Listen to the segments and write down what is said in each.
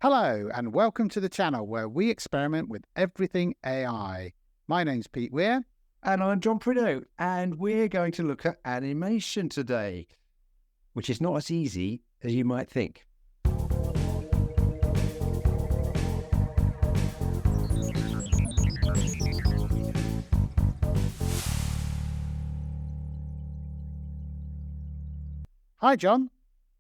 Hello and welcome to the channel where we experiment with everything AI. My name's Pete Weir. And I'm John Prideaux, and we're going to look at animation today, which is not as easy as you might think. Hi John.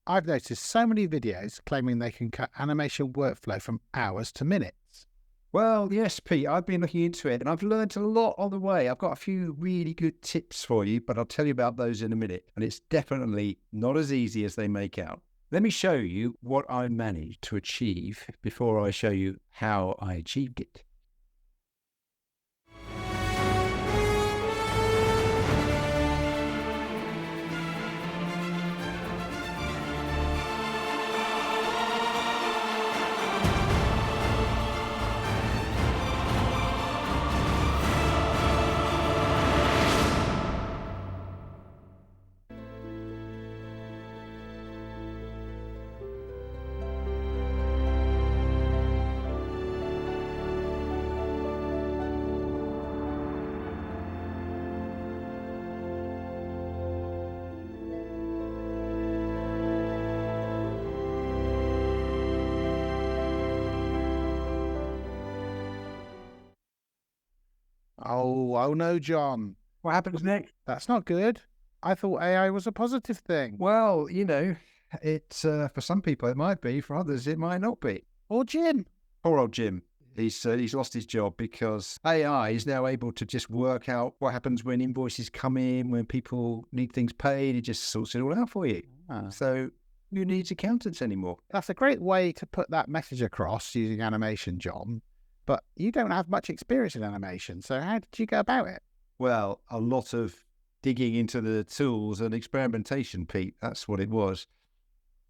I've noticed so many videos claiming they can cut animation workflow from hours to minutes. Well, yes, Pete, I've been looking into it and I've learned a lot on the way. I've got a few really good tips for you, but I'll tell you about those in a minute. And it's definitely not as easy as they make out. Let me show you what I managed to achieve before I show you how I achieved it. Oh no, John. What happens next? That's not good. I thought AI was a positive thing. Well, it's for some people it might be, for others it might not be. Or Jim. Poor old Jim. He's lost his job because AI is now able to just work out what happens when invoices come in, when people need things paid. It just sorts it all out for you. So who needs accountants anymore? That's a great way to put that message across using animation, John. But you don't have much experience in animation, so how did you go about it? Well, a lot of digging into the tools and experimentation, Pete. That's what it was.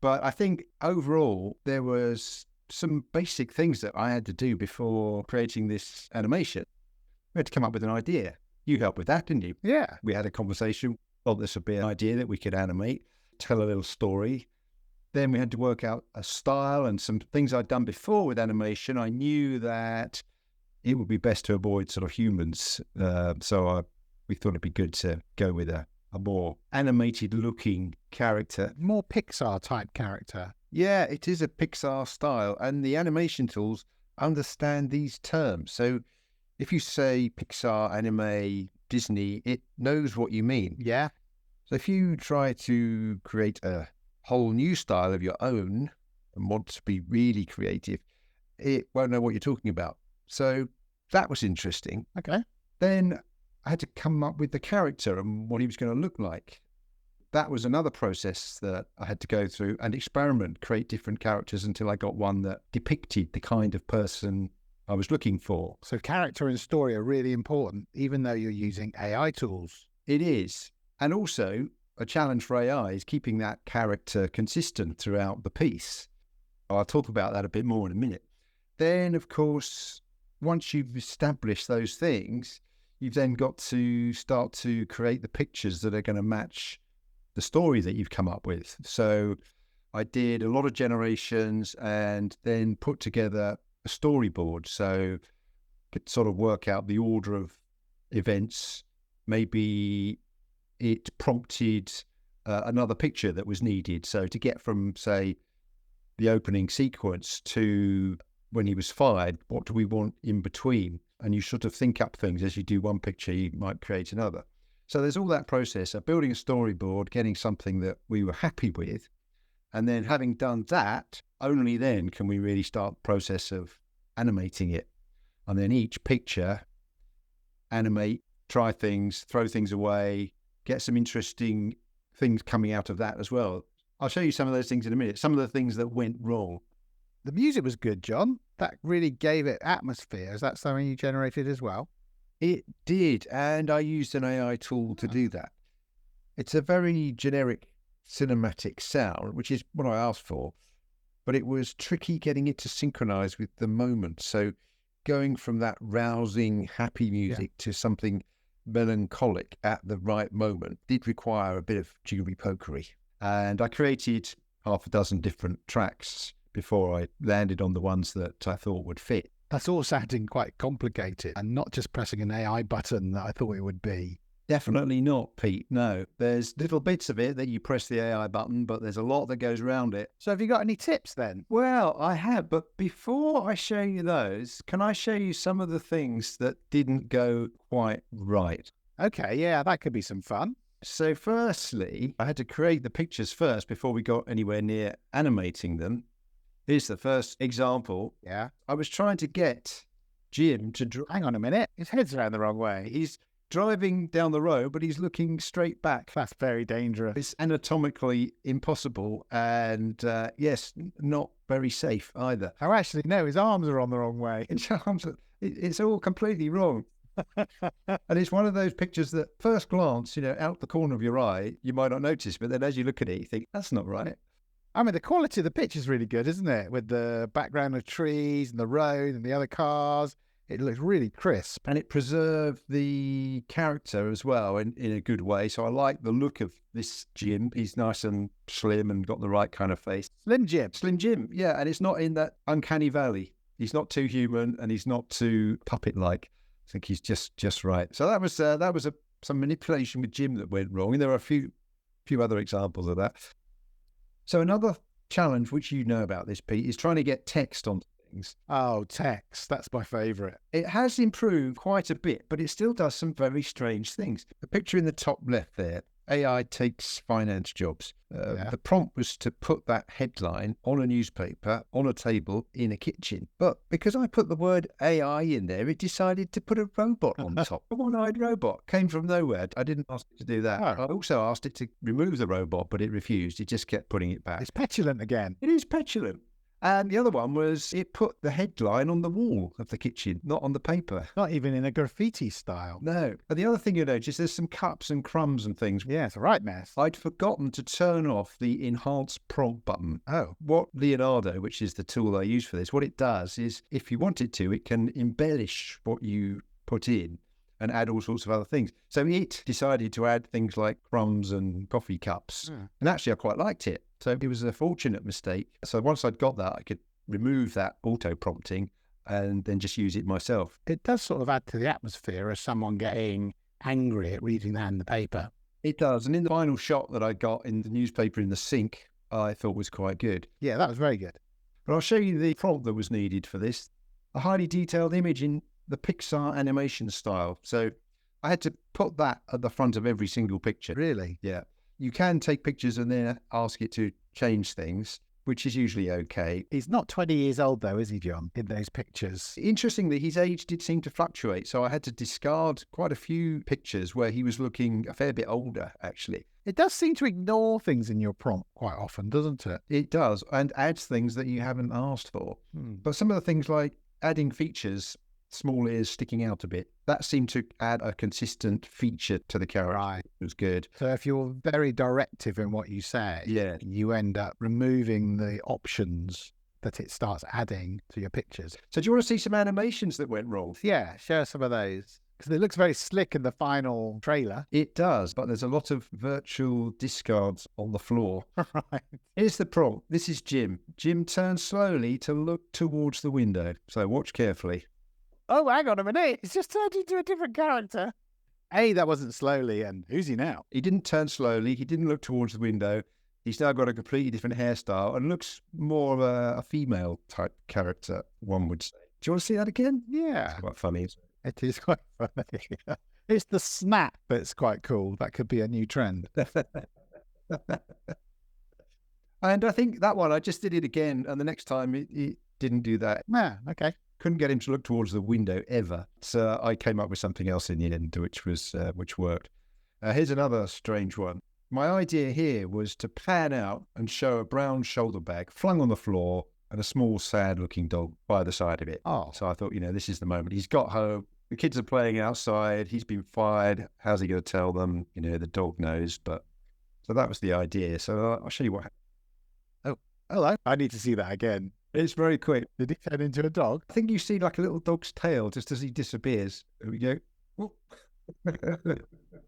But I think overall there was some basic things that I had to do before creating this animation. We had to come up with an idea. You helped with that, didn't you? Yeah. We had a conversation. Well, this would be an idea that we could animate, tell a little story. Then we had to work out a style and some things I'd done before with animation. I knew that it would be best to avoid sort of humans. We thought it'd be good to go with a more animated looking character. More Pixar type character. Yeah, it is a Pixar style, and the animation tools understand these terms. So if you say Pixar, anime, Disney, it knows what you mean. Yeah. So if you try to create a whole new style of your own and want to be really creative, it won't know what you're talking about. So that was interesting. Okay. Then I had to come up with the character and what he was going to look like. That was another process that I had to go through and experiment, create different characters until I got one that depicted the kind of person I was looking for. So character and story are really important, even though you're using AI tools. It is. And also a challenge for AI is keeping that character consistent throughout the piece. I'll talk about that a bit more in a minute. Then, of course, once you've established those things, you've then got to start to create the pictures that are going to match the story that you've come up with. So I did a lot of generations and then put together a storyboard. So could sort of work out the order of events. Maybe it prompted another picture that was needed. So to get from, say, the opening sequence to when he was fired, what do we want in between? And you sort of think up things. As you do one picture, you might create another. So there's all that process of building a storyboard, getting something that we were happy with. And then having done that, only then can we really start the process of animating it. And then each picture, animate, try things, throw things away, get some interesting things coming out of that as well. I'll show you some of those things in a minute, some of the things that went wrong. The music was good, John. That really gave it atmosphere. Is that something you generated as well? It did, and I used an AI tool to do that. It's a very generic cinematic sound, which is what I asked for, but it was tricky getting it to synchronize with the moment. So going from that rousing, happy music to something melancholic at the right moment did require a bit of jiggery pokery. And I created half a dozen different tracks before I landed on the ones that I thought would fit. That's all sounding quite complicated and not just pressing an AI button that I thought it would be. Definitely not, Pete. No, there's little bits of it that you press the AI button, but there's a lot that goes around it. So have you got any tips then? Well, I have, but before I show you those, can I show you some of the things that didn't go quite right? Okay, yeah, that could be some fun. So firstly, I had to create the pictures first before we got anywhere near animating them. Here's the first example. Yeah. I was trying to get Jim to Hang on a minute. His head's around the wrong way. He's driving down the road, but he's looking straight back. That's very dangerous. It's anatomically impossible and, yes, not very safe either. Oh, actually, no, his arms are on the wrong way. It's all completely wrong. And it's one of those pictures that first glance, out the corner of your eye, you might not notice, but then as you look at it, you think, that's not right. I mean, the quality of the picture's really good, isn't it? With the background of trees and the road and the other cars. It looks really crisp. And it preserved the character as well in a good way. So I like the look of this Jim. He's nice and slim and got the right kind of face. Slim Jim. Slim Jim, yeah. And it's not in that uncanny valley. He's not too human and he's not too puppet-like. I think he's just right. So that was some manipulation with Jim that went wrong. And there are a few other examples of that. So another challenge, which you know about this, Pete, is trying to get text on things. Oh, text. That's my favourite. It has improved quite a bit, but it still does some very strange things. The picture in the top left there, AI takes finance jobs. The prompt was to put that headline on a newspaper, on a table, in a kitchen. But because I put the word AI in there, it decided to put a robot on top. A one-eyed robot. Came from nowhere. I didn't ask it to do that. Oh. I also asked it to remove the robot, but it refused. It just kept putting it back. It's petulant again. It is petulant. And the other one was it put the headline on the wall of the kitchen, not on the paper. Not even in a graffiti style. No. And the other thing you notice, there's some cups and crumbs and things. Yeah, it's a right mess. I'd forgotten to turn off the enhance prompt button. Oh. What Leonardo, which is the tool I use for this, what it does is if you want it to, it can embellish what you put in and add all sorts of other things. So it decided to add things like crumbs and coffee cups. Yeah. And actually, I quite liked it. So it was a fortunate mistake. So once I'd got that, I could remove that auto prompting and then just use it myself. It does sort of add to the atmosphere as someone getting angry at reading that in the paper. It does. And in the final shot that I got in the newspaper in the sink, I thought was quite good. Yeah, that was very good. But I'll show you the prompt that was needed for this. A highly detailed image in the Pixar animation style. So I had to put that at the front of every single picture. Really? Yeah. You can take pictures and then ask it to change things, which is usually okay. He's not 20 years old though, is he, John, in those pictures? Interestingly, his age did seem to fluctuate. So I had to discard quite a few pictures where he was looking a fair bit older, actually. It does seem to ignore things in your prompt quite often, doesn't it? It does, and adds things that you haven't asked for. But some of the things like adding features, small ears sticking out a bit, that seemed to add a consistent feature to the character. Right. It was good. So if you're very directive in what you say, Yeah. you end up removing the options that it starts adding to your pictures. So do you want to see some animations that went wrong? Yeah, share some of those. Because it looks very slick in the final trailer. It does, but there's a lot of virtual discards on the floor. Right. Here's the prompt. This is Jim. Jim turns slowly to look towards the window. So watch carefully. Oh, hang on a minute. It's just turned into a different character. A, that wasn't slowly, and who's he now? He didn't turn slowly. He didn't look towards the window. He's now got a completely different hairstyle and looks more of a female type character, one would say. Do you want to see that again? Yeah. It's quite funny. It is quite funny. It's the snap that's quite cool. That could be a new trend. And I think that one, I just did it again. And the next time it didn't do that. Yeah, okay. Couldn't get him to look towards the window ever. So I came up with something else in the end, which worked. Here's another strange one. My idea here was to pan out and show a brown shoulder bag flung on the floor and a small, sad-looking dog by the side of it. Oh. So I thought, this is the moment. He's got home. The kids are playing outside. He's been fired. How's he going to tell them? The dog knows. But so that was the idea. So I'll show you what happened. Oh, hello. I need to see that again. It's very quick. Did he turn into a dog? I think you see like a little dog's tail just as he disappears. There we go.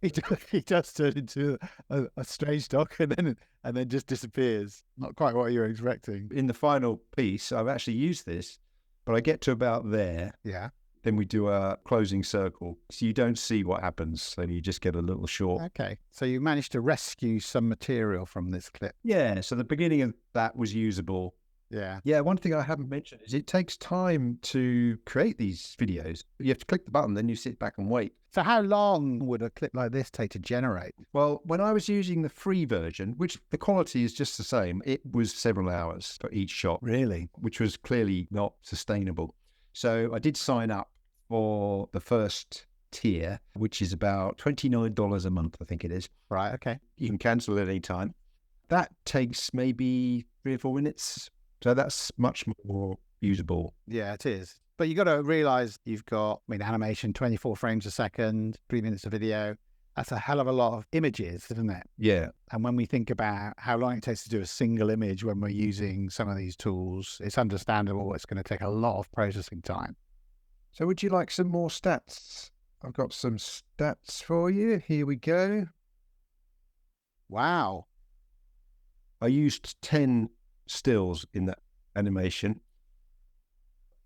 He does turn into a strange dog and then just disappears. Not quite what you were expecting. In the final piece, I've actually used this, but I get to about there. Yeah. Then we do a closing circle. So you don't see what happens. So you just get a little short. Okay. So you managed to rescue some material from this clip. Yeah. So the beginning of that was usable. Yeah. Yeah. One thing I haven't mentioned is it takes time to create these videos. You have to click the button, then you sit back and wait. So how long would a clip like this take to generate? Well, when I was using the free version, which the quality is just the same, it was several hours for each shot. Really? Which was clearly not sustainable. So I did sign up for the first tier, which is about $29 a month, I think it is. Right, okay. You can cancel at any time. That takes maybe 3 or 4 minutes. So that's much more usable. Yeah, it is. But you got to realize you've got, animation, 24 frames a second, 3 minutes of video. That's a hell of a lot of images, isn't it? Yeah. And when we think about how long it takes to do a single image when we're using some of these tools, it's understandable it's going to take a lot of processing time. So would you like some more stats? I've got some stats for you. Here we go. Wow. I used 10 stills in that animation.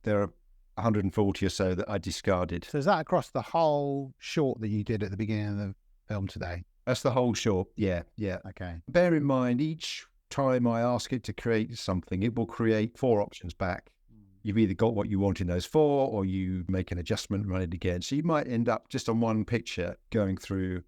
There are 140 or so that I discarded. So is that across the whole short that you did at the beginning of the film today? That's the whole short. Yeah. Okay. Bear in mind, each time I ask it to create something, it will create 4 options back. You've either got what you want in those 4 or you make an adjustment and run it again. So you might end up just on one picture going through,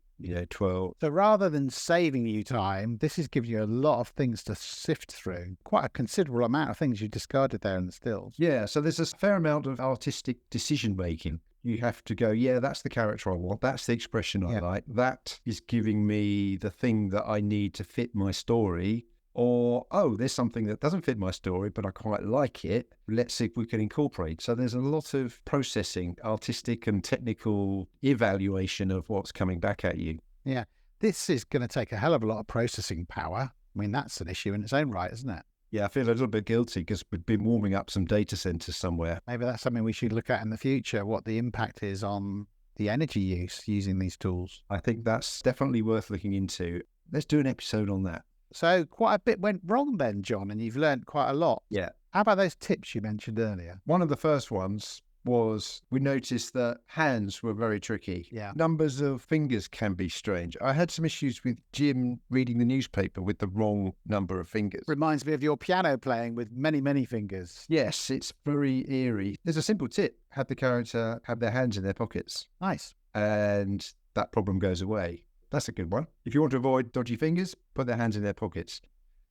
12. So rather than saving you time, this is giving you a lot of things to sift through. Quite a considerable amount of things you discarded there in the stills. Yeah, so there's a fair amount of artistic decision making. You have to go, yeah, that's the character I want. That's the expression I like. That is giving me the thing that I need to fit my story. Or, oh, there's something that doesn't fit my story, but I quite like it. Let's see if we can incorporate. So there's a lot of processing, artistic and technical evaluation of what's coming back at you. Yeah, this is going to take a hell of a lot of processing power. That's an issue in its own right, isn't it? Yeah, I feel a little bit guilty because we've been warming up some data centers somewhere. Maybe that's something we should look at in the future, what the impact is on the energy use using these tools. I think that's definitely worth looking into. Let's do an episode on that. So quite a bit went wrong then, John, and you've learned quite a lot. Yeah. How about those tips you mentioned earlier? One of the first ones was we noticed that hands were very tricky. Yeah. Numbers of fingers can be strange. I had some issues with Jim reading the newspaper with the wrong number of fingers. Reminds me of your piano playing with many, many fingers. Yes, it's very eerie. There's a simple tip. Have the character have their hands in their pockets. Nice. And that problem goes away. That's a good one. If you want to avoid dodgy fingers, put their hands in their pockets.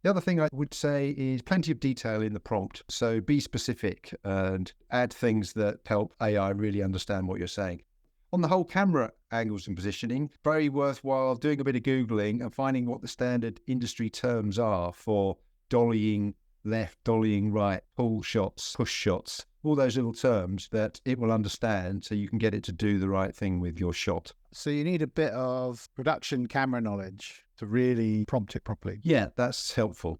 The other thing I would say is plenty of detail in the prompt. So be specific and add things that help AI really understand what you're saying. On the whole, camera angles and positioning, very worthwhile doing a bit of Googling and finding what the standard industry terms are for dollying left, dollying right, pull shots, push shots, all those little terms that it will understand so you can get it to do the right thing with your shot. So you need a bit of production camera knowledge to really prompt it properly. Yeah, that's helpful.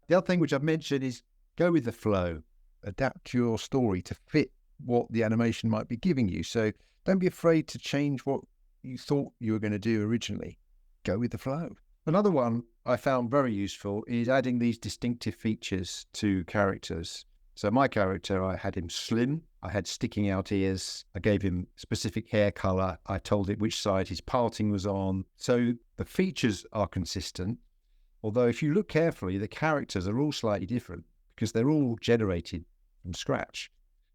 The other thing which I've mentioned is go with the flow. Adapt your story to fit what the animation might be giving you. So don't be afraid to change what you thought you were going to do originally. Go with the flow. Another one I found very useful is adding these distinctive features to characters. So my character, I had him slim, I had sticking out ears, I gave him specific hair color, I told it which side his parting was on. So the features are consistent, although if you look carefully, the characters are all slightly different because they're all generated from scratch.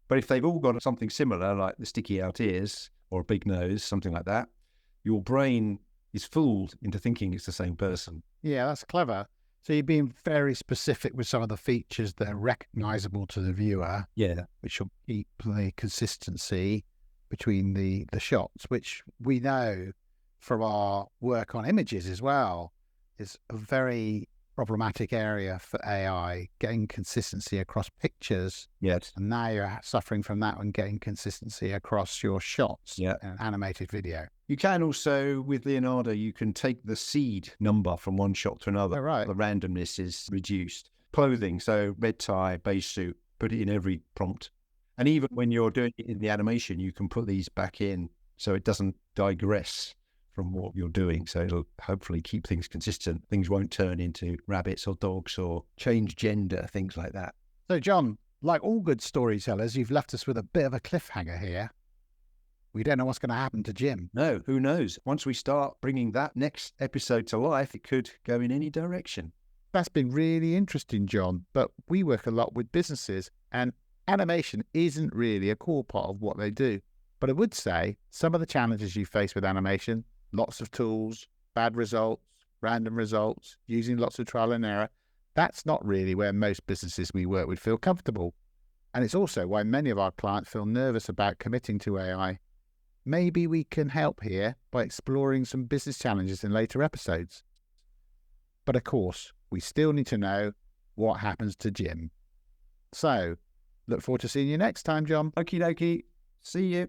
But if they've all got something similar, like the sticky out ears or a big nose, something like that, your brain is fooled into thinking it's the same person. Yeah, that's clever. So you're being very specific with some of the features that are recognizable to the viewer. Yeah. Which will keep the consistency between the shots, which we know from our work on images as well is a very problematic area for AI, getting consistency across pictures. Yes. And now you're suffering from that and getting consistency across your shots in an animated video. You can also, with Leonardo, you can take the seed number from one shot to another. Oh, right. The randomness is reduced. Clothing, so red tie, beige suit, put it in every prompt. And even when you're doing it in the animation, you can put these back in. so it doesn't digress from what you're doing. So it'll hopefully keep things consistent. Things won't turn into rabbits or dogs or change gender, things like that. So, John, like all good storytellers, you've left us with a bit of a cliffhanger here. We don't know what's going to happen to Jim. No, who knows? Once we start bringing that next episode to life, it could go in any direction. That's been really interesting, John, but we work a lot with businesses and animation isn't really a core part of what they do. But I would say some of the challenges you face with animation, lots of tools, bad results, random results, using lots of trial and error, that's not really where most businesses we work with feel comfortable. And it's also why many of our clients feel nervous about committing to AI. Maybe we can help here by exploring some business challenges in later episodes. But of course, we still need to know what happens to Jim. So, look forward to seeing you next time, John. Okie dokie. See you.